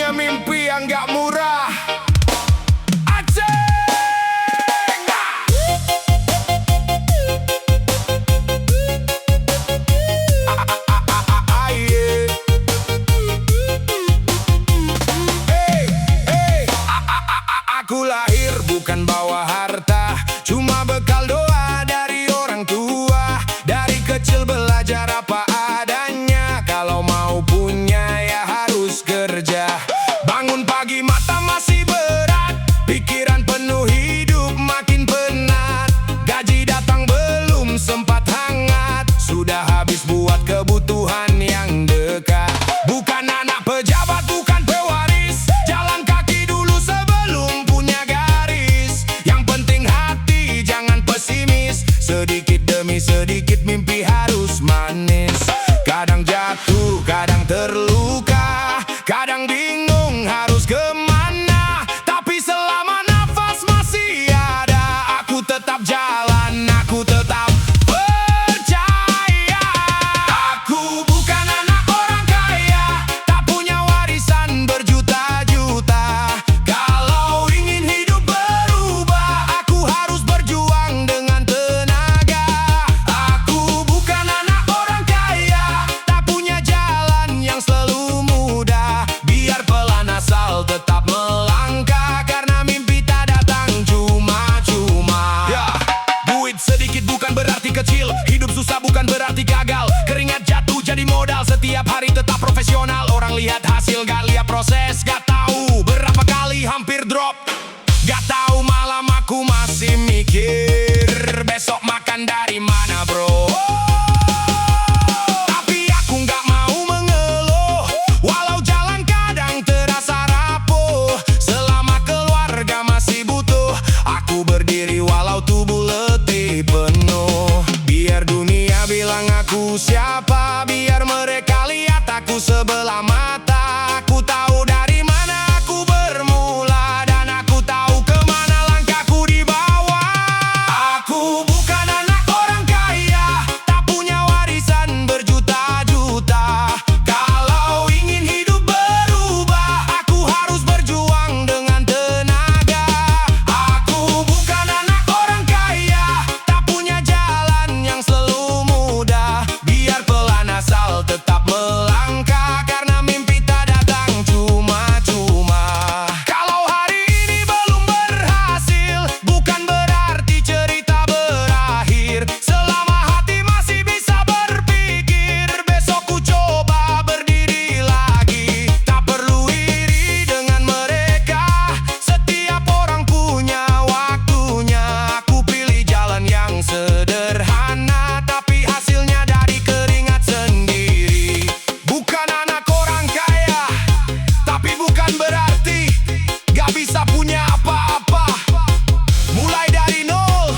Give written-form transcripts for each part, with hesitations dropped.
punya mimpi yang gak murah. Aceh. Aku lahir bukan bawa harta, cuma bekal doa dari orang tua. Dari kecil belajar apa adanya, kalau mau punya ya harus kerja. Bangun pagi mata masih berat, pikiran penuh hidup makin penat. Gaji datang belum sempat hangat, sudah habis buat kebutuhan yang dekat. Bukan anak pejabat, bukan pewaris, jalan kaki dulu sebelum punya garis. Yang penting hati jangan pesimis, sedikit demi sedikit mimpi harus manis. Kadang jatuh, kadang terluka, kadang bingung harus kemana. Tapi selama nafas masih ada, aku tetap jalan, aku tetap percaya. Aku bukan anak orang kaya, tak punya warisan berjuta-juta. Kalau ingin hidup berubah, aku harus berjuang dengan tenaga. Aku bukan anak orang kaya, tak punya jalan yang selalu mudah. Biar pelan asal tetap melangkah, karena mimpi tak datang cuma-cuma. Duit sedikit bukan berarti kecil, hidup susah bukan berarti gagal. Keringat jatuh jadi modal, setiap hari tetap profesional. Orang lihat hasil gak lihat proses, gak tahu berapa kali hampir drop. Gak tahu malam aku masih mikir, besok makan dari mana bro. Tapi aku gak mau mengeluh, walau jalan kadang terasa rapuh. Selama keluarga masih butuh, aku berdiri walau tubuh letih penuh. Biar dunia bilang aku siapa, biar mereka lihat aku sebelah mata. Aku tahu dari mana aku bermula, dan aku tahu kemana langkahku dibawa. Aku bukan anak orang kaya, tak punya warisan berjuta-juta. Kalau ingin hidup berubah, aku harus berjuang dengan tenaga. Aku bukan anak orang kaya, tak punya jalan yang selalu mudah. Biar pelan asal tetap melangkah, karena mimpi tak datang cuma-cuma. Kalau hari ini belum berhasil, bukan berarti cerita berakhir. Selama hati masih bisa berpikir, besok ku coba berdiri lagi. Tak perlu iri dengan mereka, setiap orang punya waktunya. Aku pilih jalan yang sederhana, tapi hasilnya dari keringat sendiri. Bukan anak orang kaya, tapi bukan berarti gak bisa punya apa-apa. Mulai dari nol,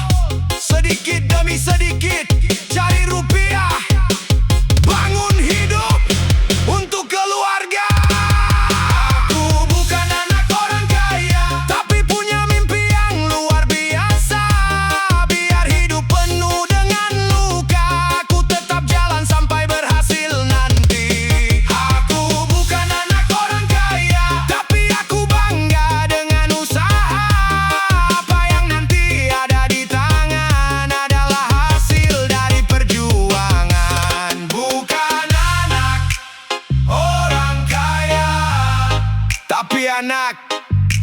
sedikit demi sedikit cari rupiah, bangun hidup untuk keluarga. Aku bukan anak orang kaya, tapi punya mimpi yang luar biasa. Biar hidup penuh dengan luka, aku tetap jalan sampai berhasil nanti. Aku bukan anak orang kaya, tapi aku bangga dengan usaha. Apa yang nanti ada di tangan adalah hasil dari perjuangan. Bukan anak orang kaya, tapi anak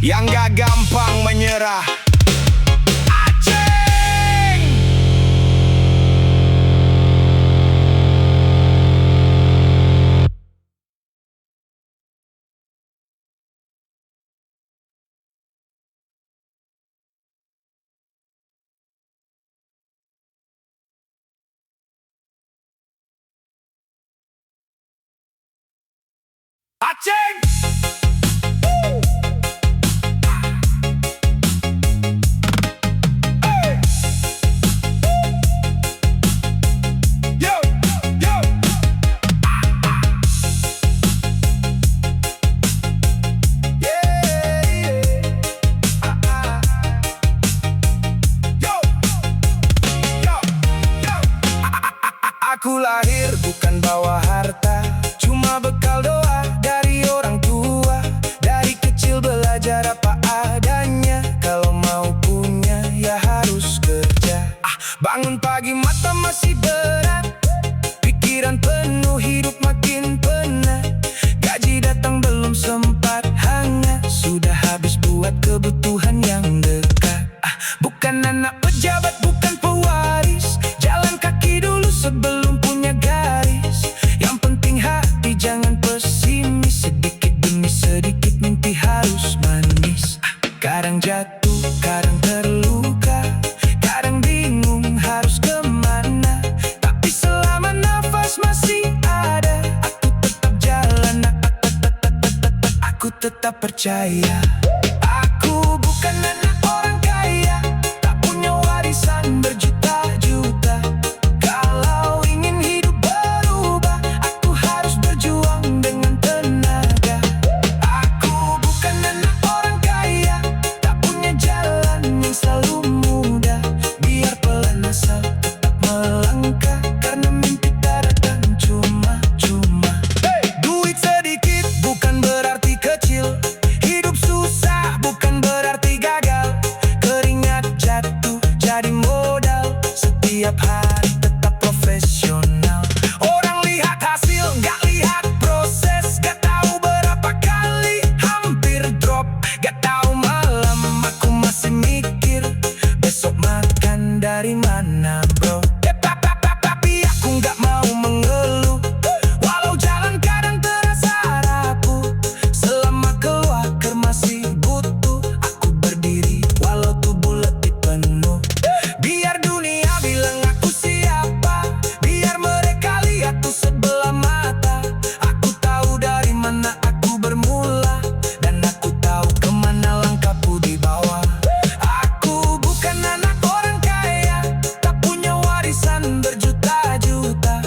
yang gak gampang menyerah. Aceh. Aceh. Yo, yo. Aku lahir bukan bawa harta, cuma bekal doa dari orang tua. Bangun pagi mata masih berat, pikiran penuh hidup makin penat. Gaji datang belum sempat hangat, sudah habis buat kebutuhan yang dekat. Bukan anak pejabat, bukan pewaris, jalan kaki dulu sebelum punya garis. Yang penting hati jangan pesimis, sedikit demi sedikit mimpi harus manis. Kadang jatuh, kadang terluka, kadang bingung harus kemana. Tapi selama nafas masih ada, aku tetap jalan, aku tetap percaya. Aku bukan anak orang kaya, tak punya warisan berjuta-juta. Kalau ingin hidup berubah, aku harus berjuang dengan tenaga. Aku bukan anak orang kaya, tak punya jalan yang selalu mudah. Biar pelan asal tetap melangkah, karena mimpi tak datang cuma-cuma. Duit sedikit bukan berarti kecil, hidup susah bukan berarti gagal. Keringat jatuh jadi modal, setiap hari tetap profesional. Orang lihat hasil, gak lihat proses. Gak tahu berapa kali hampir drop, gak tahu malam aku masih mikir besok makan dari mana bro. Tapi aku gak mau mengeluh, walau jalan kadang terasa rapuh. Selama keluarga masih butuh, aku berdiri walau tubuh letih penuh. Biar dunia bilang aku siapa, biar mereka lihat tuh sebelah mata. Aku tahu dari mana aku bermula, dan aku tahu kemana langkahku dibawa. Aku bukan anak orang kaya, tak punya warisan berjuta-juta.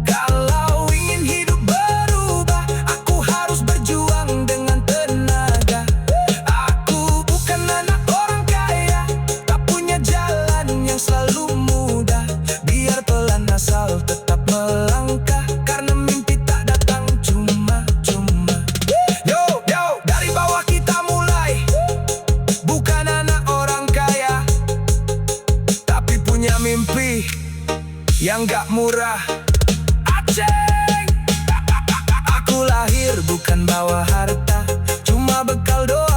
Kalau ingin hidup berubah, aku harus berjuang dengan tenaga. Aku bukan anak orang kaya, tak punya jalan yang selalu mudah. Biar pelan asal tetap melangkah, karena mimpi tak datang cuma-cuma. Yo, dari bawah kita mulai. Bukan anak orang kaya, tapi punya mimpi yang gak murah. Aceng, aku lahir bukan bawa harta, cuma bekal doa